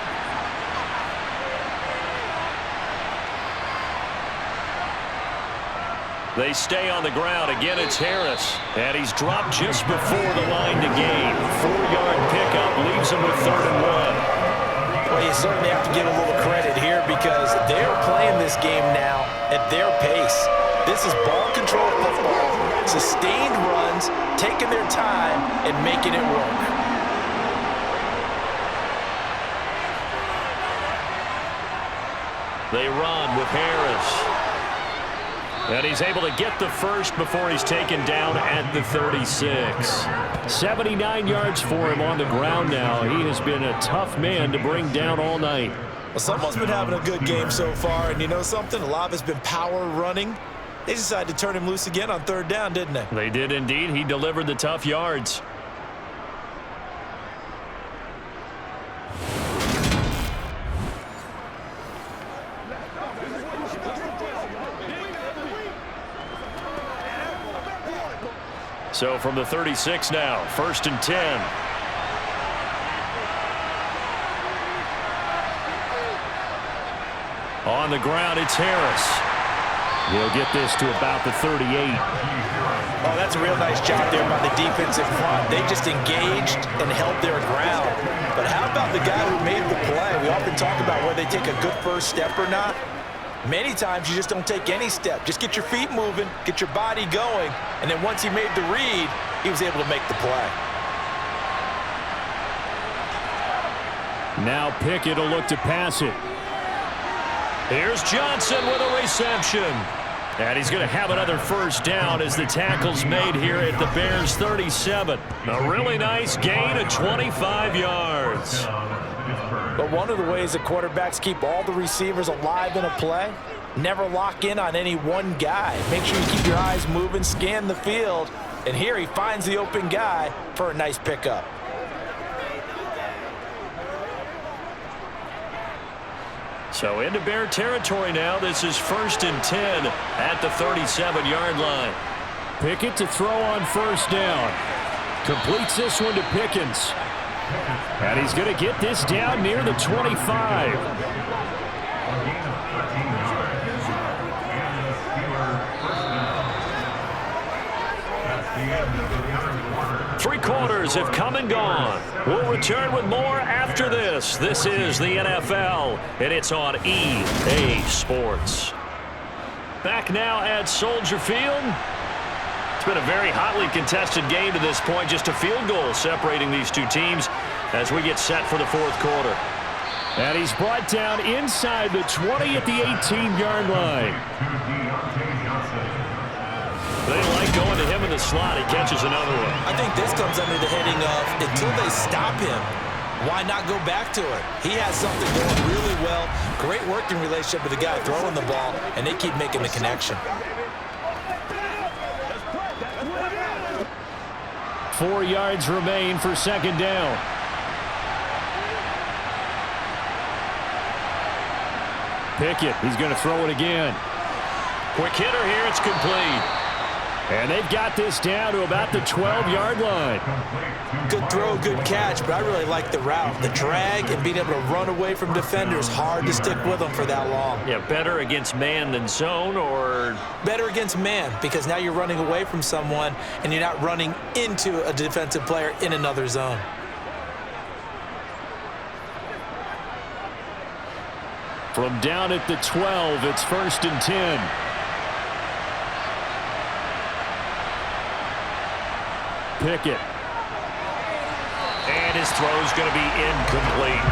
They stay on the ground. Again, it's Harris. And he's dropped just before the line to gain. 4-yard pickup leaves him with 3rd and 1. Well, you certainly have to give a little credit here because they're playing this game now at their pace. This is ball control football. Sustained runs, taking their time, and making it work. They run with Harris. And he's able to get the first before he's taken down at the 36. 79 yards for him on the ground now. He has been a tough man to bring down all night. Well, someone's been having a good game so far, and you know something? A lot of it's been power running. They decided to turn him loose again on 3rd down, didn't they? They did indeed. He delivered the tough yards. So from the 36 now, 1st and 10. On the ground, it's Harris. He'll get this to about the 38. Oh, that's a real nice job there by the defensive front. They just engaged and held their ground. But how about the guy who made the play? We often talk about whether they take a good first step or not. Many times you just don't take any step. Just get your feet moving, get your body going, and then once he made the read, he was able to make the play. Now Pickett will look to pass it. Here's Johnson with a reception. And he's going to have another first down as the tackle's made here at the Bears' 37. A really nice gain of 25 yards. But one of the ways that quarterbacks keep all the receivers alive in a play, never lock in on any one guy. Make sure you keep your eyes moving, scan the field, and here he finds the open guy for a nice pickup. So into Bear territory now. This is 1st and 10 at the 37-yard line. Pickett to throw on first down. Completes this one to Pickens. And he's going to get this down near the 25. Three quarters have come and gone. We'll return with more after this. This is the NFL, and it's on EA Sports. Back now at Soldier Field. It's been a very hotly contested game to this point. Just a field goal separating these two teams as we get set for the fourth quarter. And he's brought down inside the 20 at the 18-yard line. They like going to him in the slot. He catches another one. I think this comes under the heading of until they stop him, why not go back to it? He has something going really well. Great working relationship with the guy throwing the ball, and they keep making the connection. 4 yards remain for second down. Pickett, he's going to throw it again. Quick hitter here, it's complete. And they've got this down to about the 12-yard line. Good throw, good catch, but I really like the route. The drag and being able to run away from defenders, hard to stick with them for that long. Yeah, better against man than zone, or? Better against man, because now you're running away from someone and you're not running into a defensive player in another zone. From down at the 12, it's 1st and 10. Pickett. And his throw's going to be incomplete.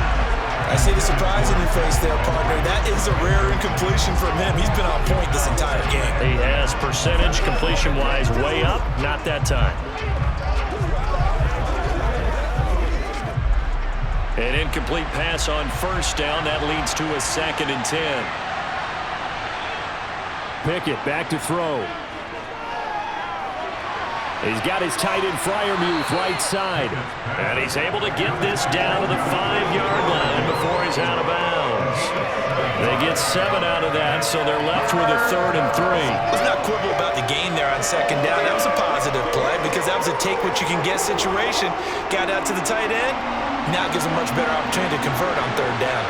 I see the surprise in your face there, partner. That is a rare incompletion from him. He's been on point this entire game. He has percentage completion-wise way up. Not that time. An incomplete pass on first down. That leads to a 2nd and 10. Pickett back to throw. He's got his tight end Freiermuth right side. And he's able to get this down to the 5-yard line before he's out of bounds. They get 7 out of that, so they're left with a 3rd and 3. Let's not quibble about the gain there on second down. That was a positive play because that was a take-what-you-can-get situation. Got out to the tight end. Now gives a much better opportunity to convert on third down.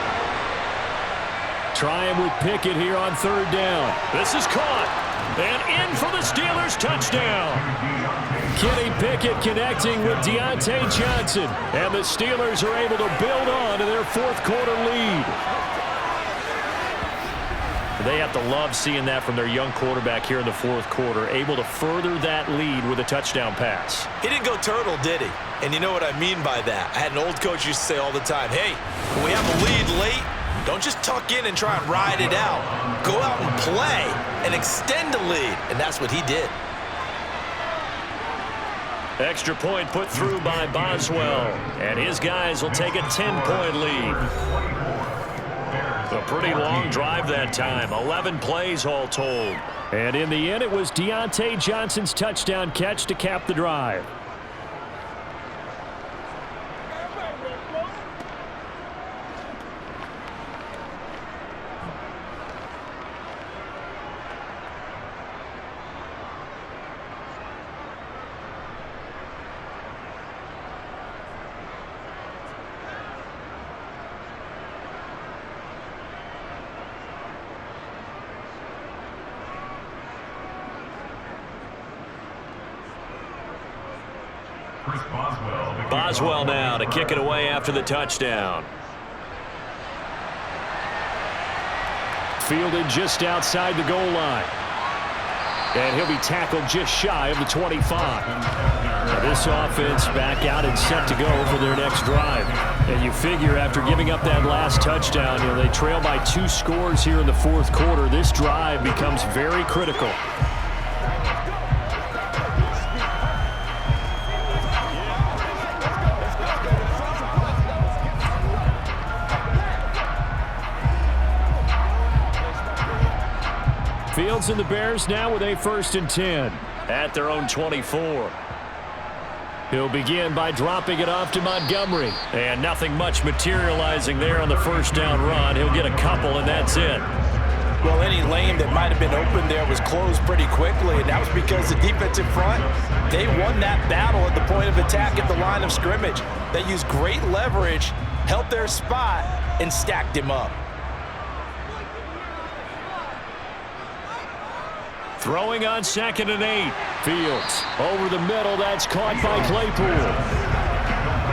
Try him with Pickett here on third down. This is caught. And in for the Steelers touchdown. Kenny Pickett connecting with Deontay Johnson. And the Steelers are able to build on to their fourth quarter lead. They have to love seeing that from their young quarterback here in the fourth quarter, able to further that lead with a touchdown pass. He didn't go turtle, did he? And you know what I mean by that. I had an old coach used to say all the time, hey, when we have a lead late, don't just tuck in and try and ride it out. Go out and play and extend the lead. And that's what he did. Extra point put through by Boswell. And his guys will take a 10-point lead. A pretty long drive that time. 11 plays all told. And in the end, it was Deontay Johnson's touchdown catch to cap the drive. Boswell now to kick it away after the touchdown. Fielded just outside the goal line. And he'll be tackled just shy of the 25. Now this offense back out and set to go for their next drive. And you figure after giving up that last touchdown, they trail by 2 scores here in the fourth quarter. This drive becomes very critical. Fields and the Bears now with a 1st and 10 at their own 24. He'll begin by dropping it off to Montgomery. And nothing much materializing there on the first down run. He'll get a couple, and that's it. Well, any lane that might have been open there was closed pretty quickly, and that was because the defensive front, they won that battle at the point of attack at the line of scrimmage. They used great leverage, held their spot, and stacked him up. Throwing on 2nd and 8. Fields over the middle. That's caught by Claypool.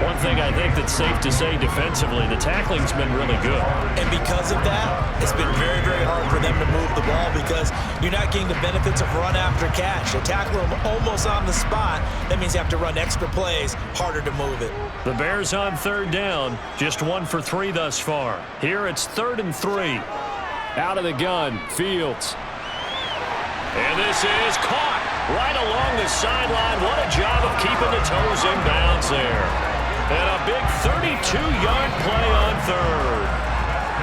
One thing I think that's safe to say defensively, the tackling's been really good. And because of that, it's been very, very hard for them to move the ball because you're not getting the benefits of run after catch. They tackle them almost on the spot. That means you have to run extra plays, harder to move it. The Bears on 3rd down, just 1 for 3 thus far. Here it's 3rd and 3. Out of the gun, Fields. And this is caught right along the sideline. What a job of keeping the toes in bounds there. And a big 32-yard play on 3rd.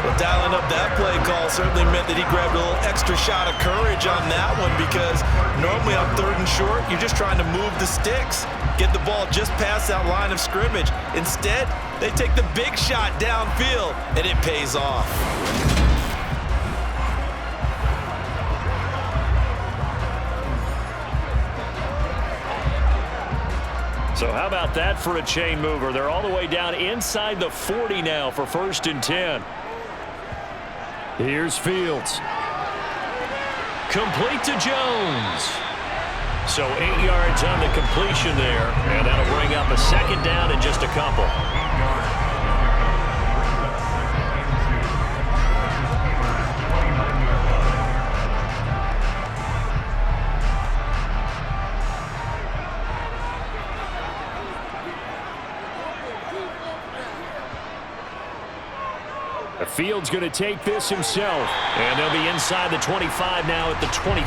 Well, dialing up that play call certainly meant that he grabbed a little extra shot of courage on that one because normally on 3rd and short, you're just trying to move the sticks, get the ball just past that line of scrimmage. Instead, they take the big shot downfield, and it pays off. So how about that for a chain mover? They're all the way down inside the 40 now for 1st and 10. Here's Fields. Complete to Jones. So 8 yards on the completion there, and that'll bring up a 2nd down and just a couple. Fields going to take this himself. And they'll be inside the 25 now at the 24.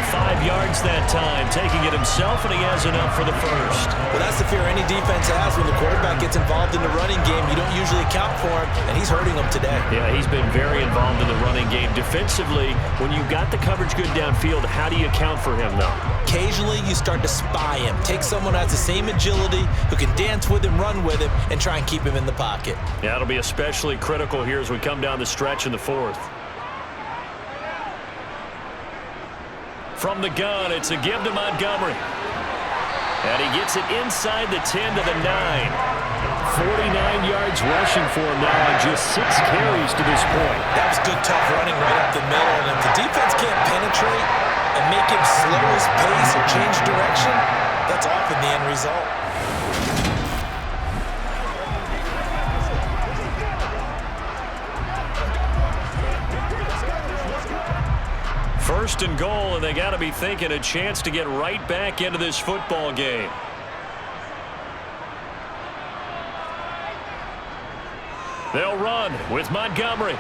5 yards that time, taking it himself, and he has enough for the 1st. Well, that's the fear any defense has when the quarterback gets involved in the running game. You don't usually account for him, and he's hurting them today. Yeah, he's been very involved in the running game. Defensively, when you've got the coverage good downfield, how do you account for him, though? Occasionally, you start to spy him. Take someone who has the same agility, who can dance with him, run with him, and try and keep him in the pocket. Yeah, it'll be especially critical here as we come down the stretch in the 4th. From the gun, it's a give to Montgomery. And he gets it inside the 10 to the 9. 49 yards rushing for him now on just 6 carries to this point. That was good, tough running right up the middle. And if the defense can't penetrate and make him slow his pace or change direction, that's often the end result. 1st and goal, and they got to be thinking a chance to get right back into this football game. They'll run with Montgomery.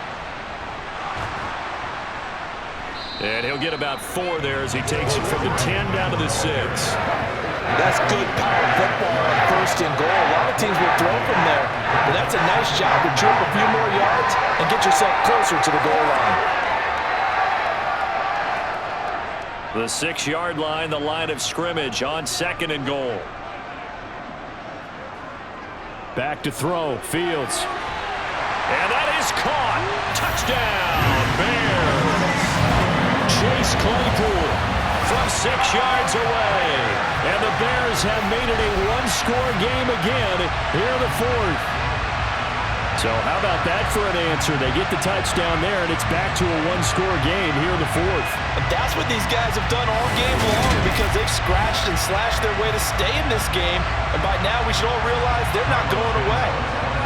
And he'll get about 4 there as he takes it from the 10 down to the 6. That's good power football on 1st and goal. A lot of teams will throw from there. But that's a nice job to chew up a few more yards and get yourself closer to the goal line. The 6-yard line, the line of scrimmage on 2nd and goal. Back to throw, Fields. And that is caught. Touchdown, Bears. Chase Claypool from 6 yards away. And the Bears have made it a 1-score game again here in the 4th. So how about that for an answer? They get the touchdown there, and it's back to a 1-score game here in the 4th. And that's what these guys have done all game long because they've scratched and slashed their way to stay in this game. And by now, we should all realize they're not going away.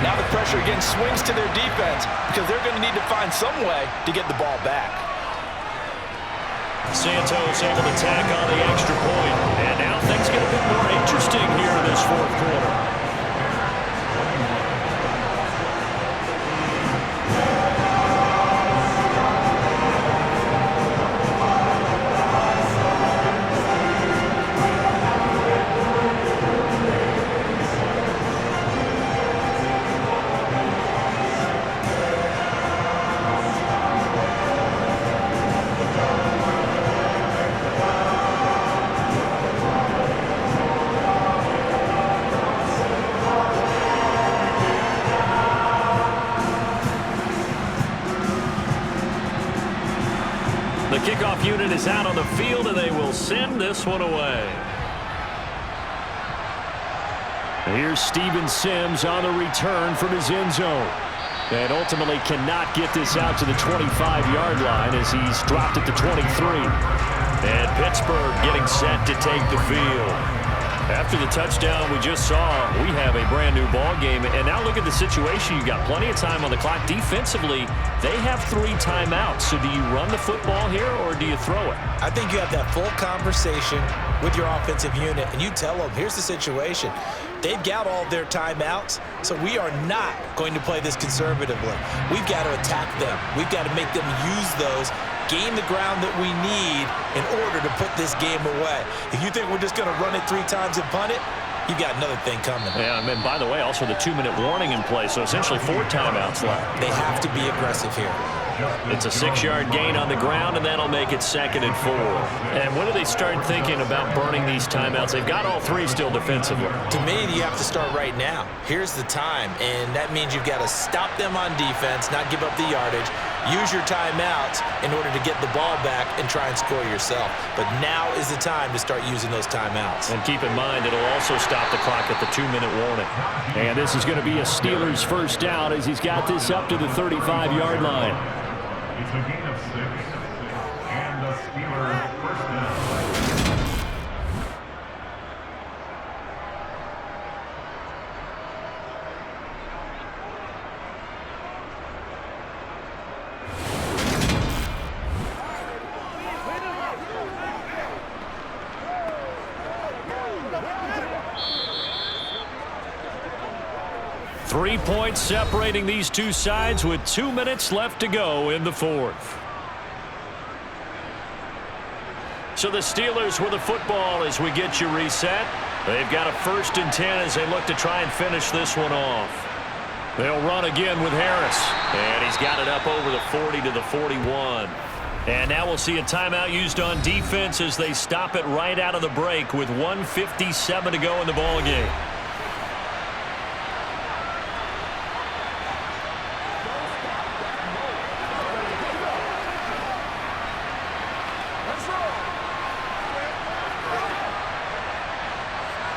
Now the pressure again swings to their defense because they're going to need to find some way to get the ball back. Santos able to tack on the extra point. And now things get a bit more interesting here in this 4th quarter. unit is out on the field, and they will send this one away. Here's Steven Sims on the return from his end zone. And ultimately cannot get this out to the 25-yard line as he's dropped at the 23. And Pittsburgh getting set to take the field. After the touchdown we just saw, we have a brand-new ball game. And now look at the situation. You've got plenty of time on the clock. Defensively, they have 3 timeouts. So do you run the football here or do you throw it? I think you have that full conversation with your offensive unit, and you tell them, here's the situation. They've got all their timeouts, so we are not going to play this conservatively. We've got to attack them. We've got to make them use those, gain the ground that we need in order to put this game away. If you think we're just going to run it 3 times and punt it, you've got another thing coming. Yeah, and by the way, also the 2-minute warning in play, so essentially 4 timeouts left. They have to be aggressive here. It's a 6-yard gain on the ground, and that'll make it 2nd and 4. And when do they start thinking about burning these timeouts? They've got all 3 still defensively. To me, you have to start right now. Here's the time, and that means you've got to stop them on defense, not give up the yardage, use your timeouts in order to get the ball back and try and score yourself. But now is the time to start using those timeouts. And keep in mind, it'll also stop the clock at the 2-minute warning. And this is going to be a Steelers first down as he's got this up to the 35-yard line. It's a gain of 6, and the Steelers first down. Three points separating these two sides with 2 minutes left to go in the 4th. So the Steelers with the football as we get you reset. They've got a 1st and 10 as they look to try and finish this one off. They'll run again with Harris. And he's got it up over the 40 to the 41. And now we'll see a timeout used on defense as they stop it right out of the break with 1:57 to go in the ball game.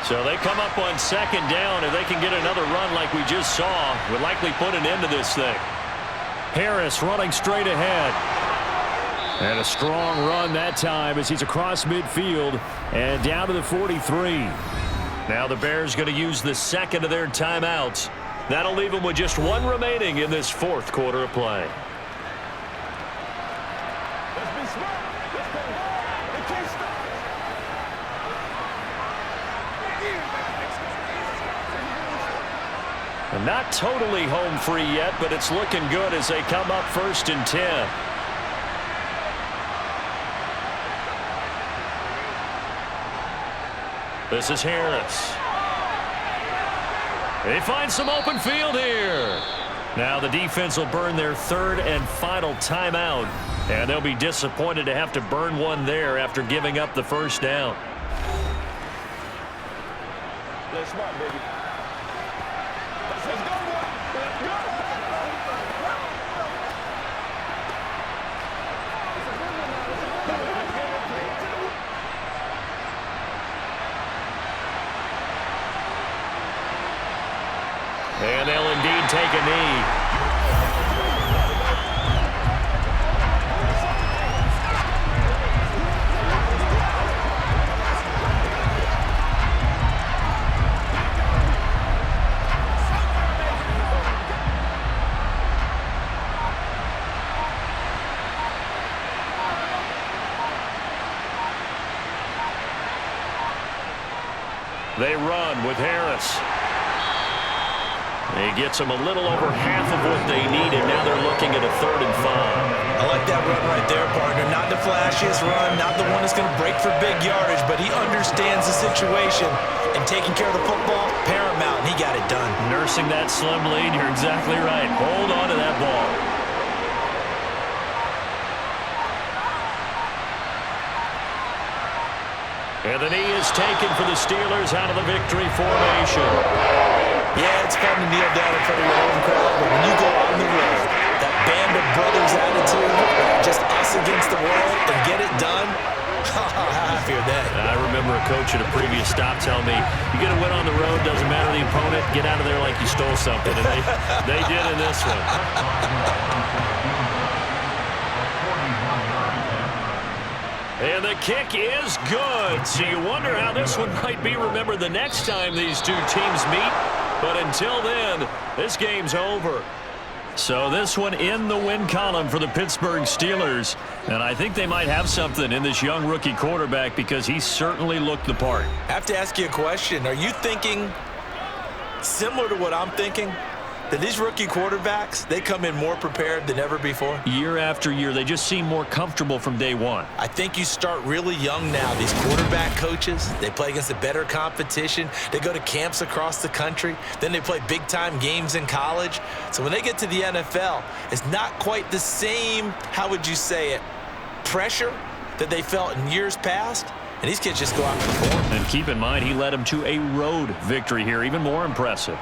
So they come up on 2nd down. If they can get another run like we just saw, would likely put an end to this thing. Harris running straight ahead. And a strong run that time as he's across midfield and down to the 43. Now the Bears going to use the 2nd of their timeouts. That'll leave them with just 1 remaining in this 4th quarter of play. Not totally home free yet, but it's looking good as they come up 1st and 10. This is Harris. They find some open field here. Now the defense will burn their 3rd and final timeout, and they'll be disappointed to have to burn one there after giving up the 1st down. Play smart, baby. And they'll indeed take a knee. They run with Harris. He gets them a little over half of what they need, and now they're looking at a 3rd and 5. I like that run right there, partner. Not the flashiest run, not the one that's going to break for big yardage, but he understands the situation, and taking care of the football, paramount, and he got it done. Nursing that slim lead, you're exactly right. Hold on to that ball. And the knee is taken for the Steelers out of the victory formation. Yeah, it's fun to kneel down in front of your home crowd, but when you go out on the road, that band of brothers attitude, just us against the world, and get it done, how happy are they? I remember a coach at a previous stop telling me, you get a win on the road, doesn't matter the opponent, get out of there like you stole something. And they did in this one. And the kick is good. So you wonder how this one might be remembered the next time these two teams meet. But until then, this game's over. So this one in the win column for the Pittsburgh Steelers. And I think they might have something in this young rookie quarterback because he certainly looked the part. I have to ask you a question. Are you thinking similar to what I'm thinking? That these rookie quarterbacks, they come in more prepared than ever before? Year after year, they just seem more comfortable from day one. I think you start really young now. These quarterback coaches, they play against a better competition. They go to camps across the country. Then they play big-time games in college. So when they get to the NFL, it's not quite the same, how would you say it, pressure that they felt in years past. And these kids just go out and perform. And keep in mind, he led them to a road victory here, even more impressive.